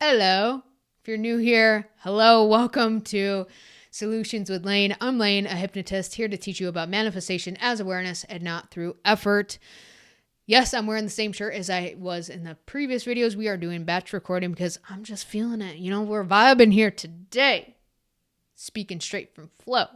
Hello. If you're new here, hello, welcome to Solutions with Lane. I'm Lane, a hypnotist here to teach you about manifestation as awareness and not through effort. Yes, I'm wearing the same shirt as I was in the previous videos. We are doing batch recording because I'm just feeling it. We're vibing here today. Speaking straight from flow.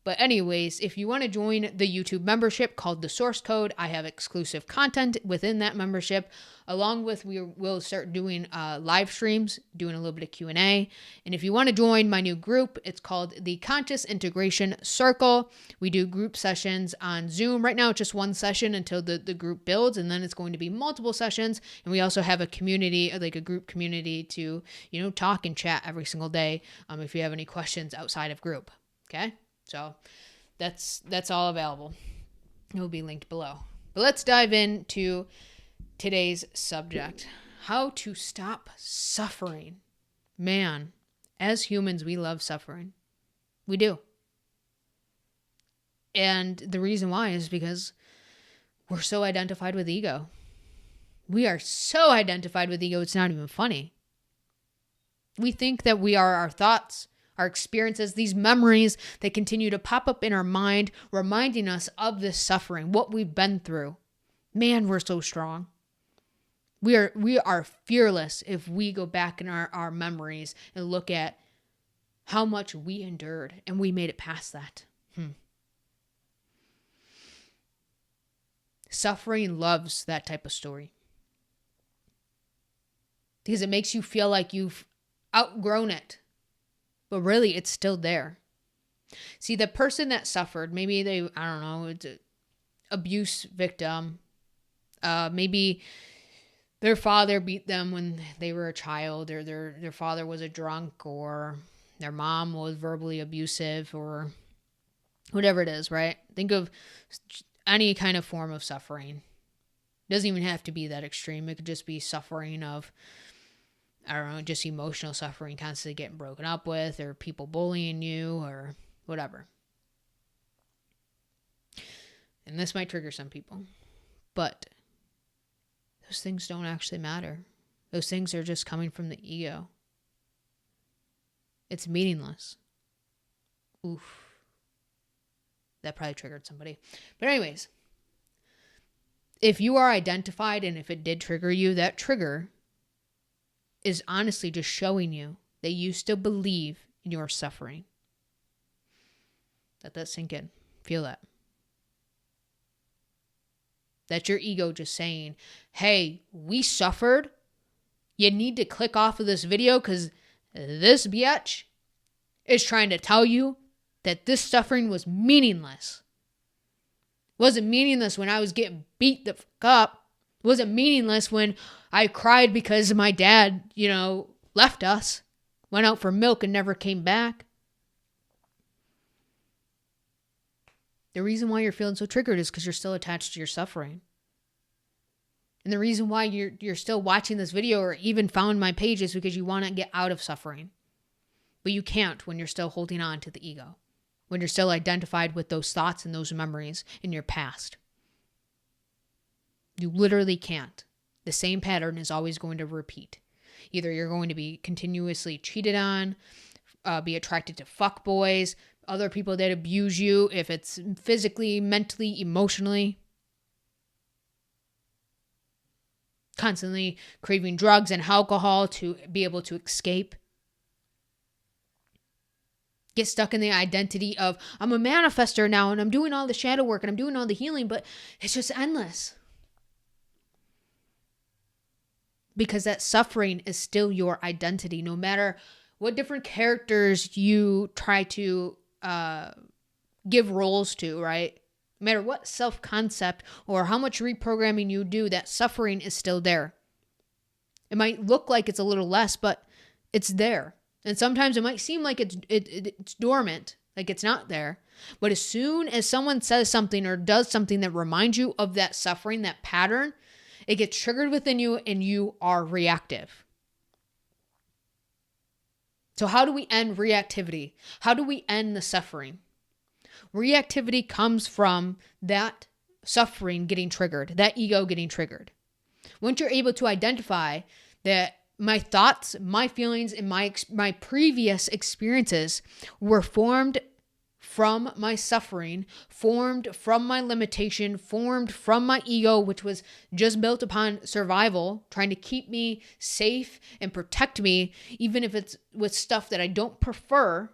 But anyways, if you want to join the YouTube membership called The Source Code, I have exclusive content within that membership, along with we will start doing live streams, doing a little bit of Q&A. And if you want to join my new group, it's called the Conscious Integration Circle. We do group sessions on Zoom. Right now, it's just one session until the group builds, and then it's going to be multiple sessions. And we also have a community, like a group community to, talk and chat every single day if you have any questions outside of group. Okay? So that's all available. It will be linked below. But let's dive into today's subject. How to stop suffering. Man, as humans, we love suffering. We do. And the reason why is because we're so identified with ego. We are so identified with ego, it's not even funny. We think that we are our thoughts, our experiences, these memories that continue to pop up in our mind, reminding us of this suffering, what we've been through. Man, we're so strong. We are fearless if we go back in our memories and look at how much we endured and we made it past that. Suffering loves that type of story because it makes you feel like you've outgrown it. But really, it's still there. See, the person that suffered, maybe it's an abuse victim. Maybe their father beat them when they were a child, or their father was a drunk, or their mom was verbally abusive, or whatever it is, right? Think of any kind of form of suffering. It doesn't even have to be that extreme. It could just be suffering of, just emotional suffering, constantly getting broken up with, or people bullying you, or whatever. And this might trigger some people, but those things don't actually matter. Those things are just coming from the ego. It's meaningless. Oof. That probably triggered somebody. But anyways, if you are identified, and if it did trigger you, that trigger is honestly just showing you that you still believe in your suffering. Let that sink in. Feel that. That's your ego just saying, hey, we suffered. You need to click off of this video because this bitch is trying to tell you that this suffering was meaningless. It wasn't meaningless when I was getting beat the fuck up. It wasn't meaningless when I cried because my dad, left us, went out for milk and never came back. The reason why you're feeling so triggered is because you're still attached to your suffering. And the reason why you're still watching this video or even found my page is because you want to get out of suffering. But you can't when you're still holding on to the ego. When you're still identified with those thoughts and those memories in your past. You literally can't. The same pattern is always going to repeat. Either you're going to be continuously cheated on, be attracted to fuckboys, other people that abuse you, if it's physically, mentally, emotionally. Constantly craving drugs and alcohol to be able to escape. Get stuck in the identity of, I'm a manifester now and I'm doing all the shadow work and I'm doing all the healing, but it's just endless. Because that suffering is still your identity, no matter what different characters you try to give roles to, right? No matter what self-concept or how much reprogramming you do, that suffering is still there. It might look like it's a little less, but it's there. And sometimes it might seem like it's dormant, like it's not there. But as soon as someone says something or does something that reminds you of that suffering, that pattern, it gets triggered within you and you are reactive. So how do we end reactivity? How do we end the suffering? Reactivity comes from that suffering getting triggered, that ego getting triggered. Once you're able to identify that my thoughts, my feelings, and my previous experiences were formed from my suffering, formed from my limitation, formed from my ego, which was just built upon survival, trying to keep me safe and protect me, even if it's with stuff that I don't prefer.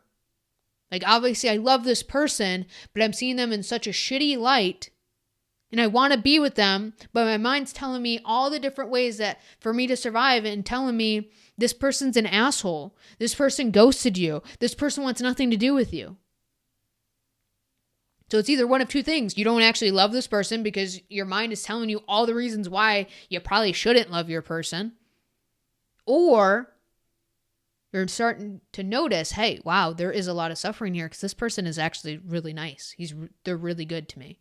Like, obviously, I love this person, but I'm seeing them in such a shitty light, and I want to be with them, but my mind's telling me all the different ways that for me to survive, and telling me this person's an asshole. This person ghosted you. This person wants nothing to do with you. So it's either one of two things. You don't actually love this person because your mind is telling you all the reasons why you probably shouldn't love your person. Or you're starting to notice, hey, wow, there is a lot of suffering here because this person is actually really nice. They're really good to me.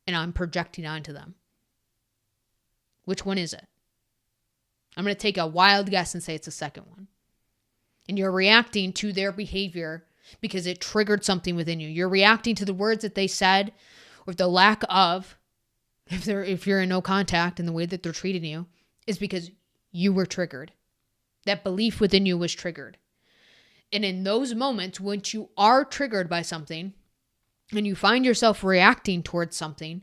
And I'm projecting onto them. Which one is it? I'm going to take a wild guess and say it's the second one. And you're reacting to their behavior because it triggered something within you. You're reacting to the words that they said, or the lack of, if you're in no contact, and the way that they're treating you, is because you were triggered. That belief within you was triggered. And in those moments, once you are triggered by something, and you find yourself reacting towards something,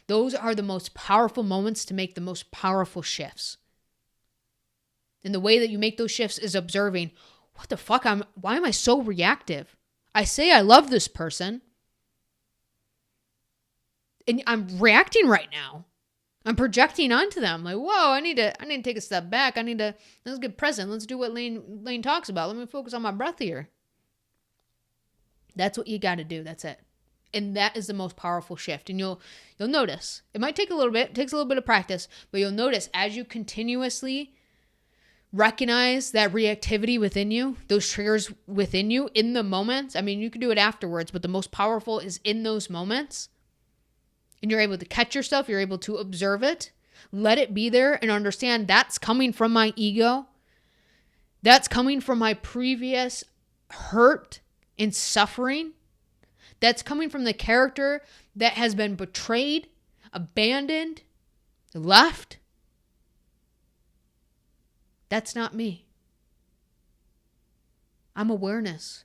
those are the most powerful moments to make the most powerful shifts. And the way that you make those shifts is observing, what the fuck? Why am I so reactive? I say I love this person, and I'm reacting right now. I'm projecting onto them. Like, whoa, I need to take a step back. Let's get present. Let's do what Lane talks about. Let me focus on my breath here. That's what you got to do. That's it. And that is the most powerful shift. And you'll notice. It might take a little bit. It takes a little bit of practice. But you'll notice as you continuously recognize that reactivity within you, those triggers within you in the moments. I mean, you can do it afterwards, but the most powerful is in those moments. And you're able to catch yourself. You're able to observe it. Let it be there and understand that's coming from my ego. That's coming from my previous hurt and suffering. That's coming from the character that has been betrayed, abandoned, left. That's not me. I'm awareness.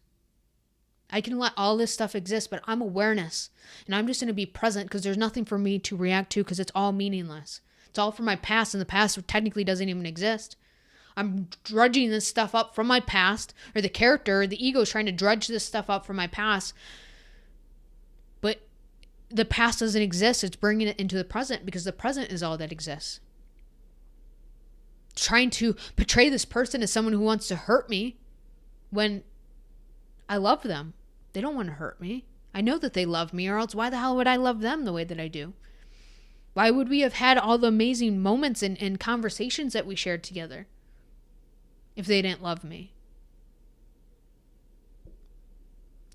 I can let all this stuff exist, but I'm awareness. And I'm just going to be present because there's nothing for me to react to because it's all meaningless. It's all from my past, and the past technically doesn't even exist. I'm drudging this stuff up from my past, or the character, the ego is trying to drudge this stuff up from my past. But the past doesn't exist. It's bringing it into the present because the present is all that exists. Trying to portray this person as someone who wants to hurt me when I love them. They don't want to hurt me. I know that they love me, or else why the hell would I love them the way that I do? Why would we have had all the amazing moments and conversations that we shared together if they didn't love me?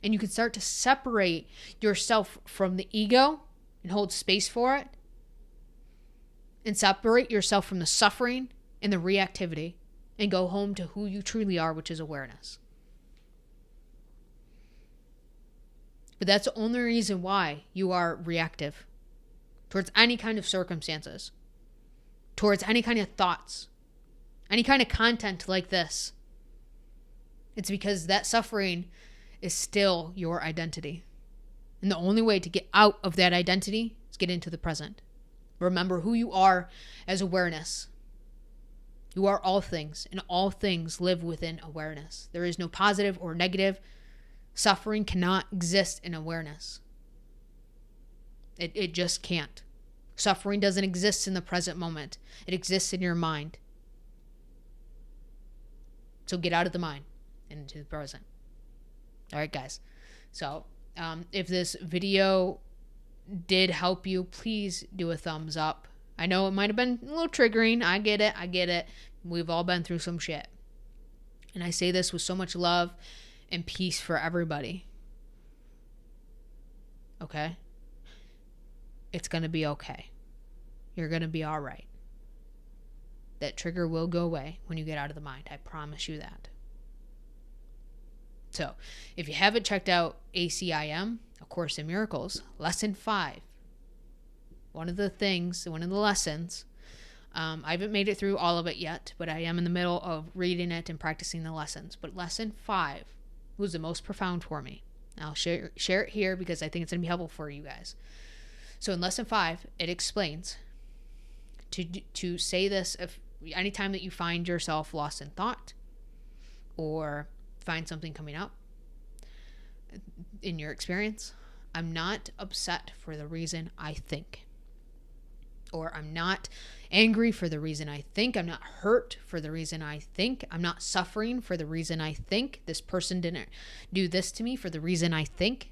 And you can start to separate yourself from the ego and hold space for it, and separate yourself from the suffering and the reactivity, and go home to who you truly are, which is awareness. But that's the only reason why you are reactive towards any kind of circumstances, towards any kind of thoughts, any kind of content like this. It's because that suffering is still your identity. And the only way to get out of that identity is get into the present. Remember who you are as awareness. You are all things, and all things live within awareness. There is no positive or negative. Suffering cannot exist in awareness. It just can't. Suffering doesn't exist in the present moment. It exists in your mind. So get out of the mind and into the present. All right, guys. So if this video did help you, please do a thumbs up. I know it might have been a little triggering. I get it. We've all been through some shit. And I say this with so much love and peace for everybody. Okay? It's going to be okay. You're going to be all right. That trigger will go away when you get out of the mind. I promise you that. So, if you haven't checked out ACIM, A Course in Miracles, Lesson 5, one of the lessons I haven't made it through all of it yet, but I am in the middle of reading it and practicing the lessons. But lesson 5 was the most profound for me. I'll share it here because I think it's going to be helpful for you guys. So in lesson 5, it explains to say this if anytime that you find yourself lost in thought or find something coming up in your experience, I'm not upset for the reason I think. Or I'm not angry for the reason I think. I'm not hurt for the reason I think. I'm not suffering for the reason I think. This person didn't do this to me for the reason I think.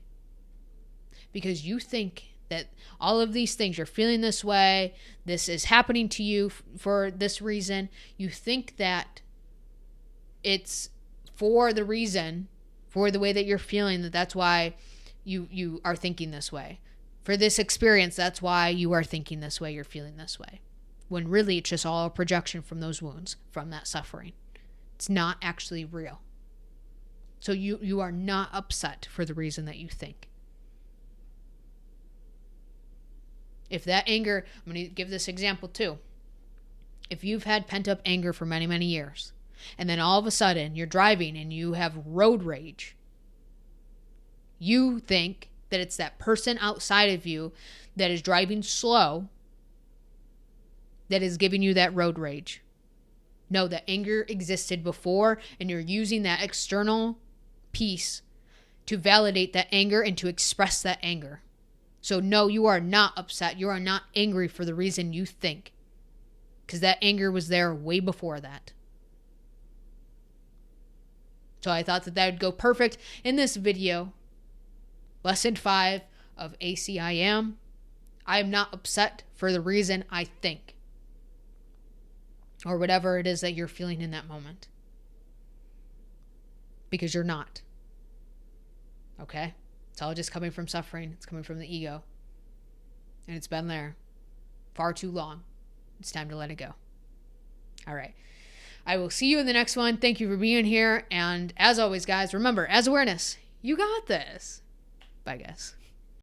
Because you think that all of these things, you're feeling this way, this is happening to you for this reason. You think that it's for the reason, for the way that you're feeling, that's why you are thinking this way. For this experience, that's why you are thinking this way, you're feeling this way. When really it's just all a projection from those wounds, from that suffering. It's not actually real. So you are not upset for the reason that you think. If that anger, I'm going to give this example too. If you've had pent up anger for many, many years, and then all of a sudden you're driving and you have road rage, you think that it's that person outside of you that is driving slow that is giving you that road rage. No, that anger existed before, and you're using that external piece to validate that anger and to express that anger. So no, you are not upset. You are not angry for the reason you think, because that anger was there way before that. So I thought that would go perfect in this video. Lesson 5 of ACIM. I am not upset for the reason I think. Or whatever it is that you're feeling in that moment. Because you're not. Okay? It's all just coming from suffering. It's coming from the ego. And it's been there far too long. It's time to let it go. All right. I will see you in the next one. Thank you for being here. And as always, guys, remember, as awareness, you got this. Bye, guys.